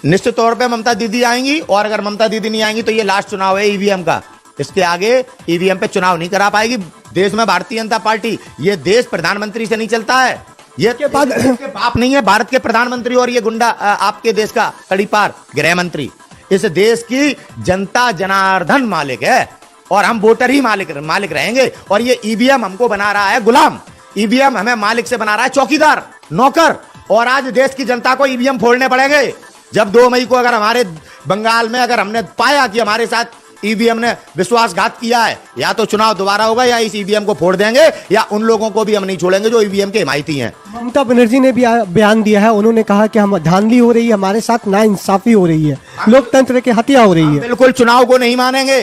निश्चित तौर पे ममता दीदी आएंगी, और अगर ममता दीदी नहीं आएंगी तो ये लास्ट चुनाव है ईवीएम का। इसके आगे ईवीएम पे चुनाव नहीं करा पाएगी देश में भारतीय जनता पार्टी। ये देश प्रधानमंत्री से नहीं चलता है, ये के बाद के बाप नहीं है भारत के प्रधानमंत्री और ये गुंडा आपके देश का तड़ीपार गृह मंत्री। इस देश की जनता जनार्दन मालिक है और हम वोटर ही मालिक रहेंगे। और ये ईवीएम हमको बना रहा है गुलाम, ईवीएम हमें मालिक से बना रहा है चौकीदार, नौकर। और आज देश की जनता को ईवीएम फोड़ने पड़ेंगे। जब 2 मई को अगर हमारे बंगाल में अगर हमने पाया कि हमारे साथ ईवीएम ने विश्वासघात किया है, या तो चुनाव दोबारा होगा या इस ईवीएम को फोड़ देंगे, या उन लोगों को भी हम नहीं छोड़ेंगे जो ईवीएम के हिमायती हैं। ममता बनर्जी ने भी बयान दिया है, उन्होंने कहा कि हम धांधली हो रही है, हमारे साथ नाइंसाफी हो रही है, लोकतंत्र की हत्या हो रही है। बिल्कुल चुनाव को नहीं मानेंगे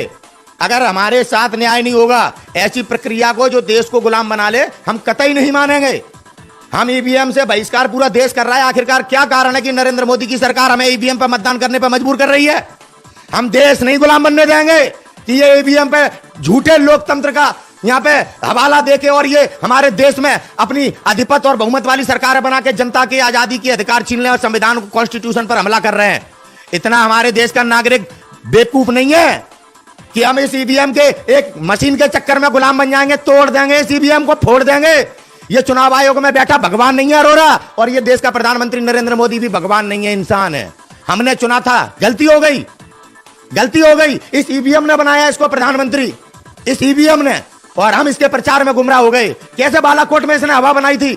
अगर हमारे साथ न्याय नहीं होगा। ऐसी प्रक्रिया को जो देश को गुलाम बना ले हम कतई नहीं मानेंगे। हम ईवीएम से बहिष्कार पूरा देश कर रहा है। आखिरकार क्या कारण है कि नरेंद्र मोदी की सरकार हमें ईवीएम पर मतदान करने पर मजबूर कर रही है? हम देश नहीं गुलाम बनने देंगे कि ये ईवीएम पे झूठे लोकतंत्र का यहाँ पे हवाला देके और ये हमारे देश में अपनी आधिपत्य और बहुमत वाली सरकार बना के जनता की आजादी के अधिकार छीन ले और संविधान कॉन्स्टिट्यूशन पर हमला कर रहे हैं। इतना हमारे देश का नागरिक बेवकूफ नहीं है कि हम इस ईवीएम के एक मशीन के चक्कर में गुलाम बन जाएंगे, तोड़ देंगे इस ईवीएम को, फोड़ देंगे। ये चुनाव आयोग में बैठा भगवान नहीं है अरोरा, और ये देश का प्रधानमंत्री नरेंद्र मोदी भी भगवान नहीं है, इंसान है। हमने चुना था, गलती हो गई, गलती हो गई। इस ईवीएम ने बनाया इसको प्रधानमंत्री, इस ईवीएम ने, और हम इसके प्रचार में गुमराह हो गए। कैसे बालाकोट में इसने हवा बनाई थी,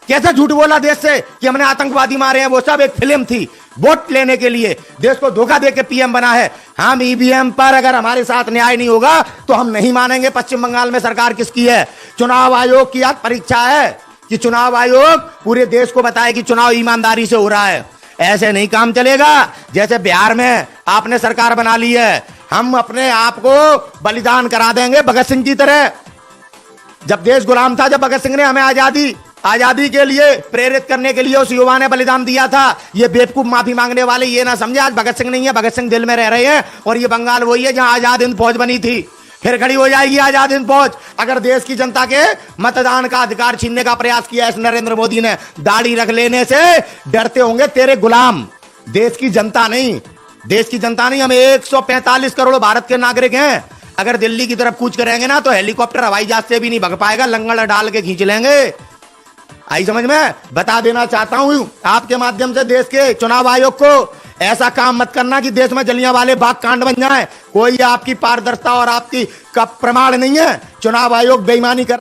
कैसे झूठ बोला देश से कि हमने आतंकवादी मारे हैं, वो सब एक फिल्म थी, वोट लेने के लिए देश को धोखा देके पीएम बना है। हम ईवीएम पर अगर हमारे साथ न्याय नहीं होगा तो हम नहीं मानेंगे। पश्चिम बंगाल में सरकार किसकी है? चुनाव आयोग की आज परीक्षा है कि चुनाव आयोग पूरे देश को बताए कि चुनाव ईमानदारी से हो रहा है। ऐसे नहीं काम चलेगा। जैसे बिहार में आपने सरकार बना ली है, हम अपने आप को बलिदान करा देंगे भगत सिंह की तरह। जब देश गुलाम था, जब भगत सिंह ने हमें आजादी के लिए प्रेरित करने के लिए उस युवा ने बलिदान दिया था। ये बेवकूफ माफी मांगने वाले ये ना समझे आज भगत सिंह नहीं है, भगत सिंह दिल में रह रहे हैं। और ये बंगाल वही है जहां आजाद हिंद फौज बनी थी, फिर खड़ी हो जाएगी आजाद हिंद फौज। अगर देश की जनता के मतदान का अधिकार छीनने का प्रयास किया इस नरेंद्र मोदी ने, दाढ़ी रख लेने से डरते होंगे तेरे गुलाम, देश की जनता नहीं। देश की जनता नहीं, हम 145 करोड़ भारत के नागरिक हैं। अगर दिल्ली की तरफ कूच करेंगे ना तो हेलीकॉप्टर हवाई जहाज से भी नहीं भग पाएगा, लंगड़ डाल के खींच लेंगे। आई समझ में? बता देना चाहता हूं आपके माध्यम से देश के चुनाव आयोग को, ऐसा काम मत करना कि देश में जलियांवाले बाग कांड बन जाए। कोई आपकी पारदर्शिता और आपकी का प्रमाण नहीं है। चुनाव आयोग बेईमानी कर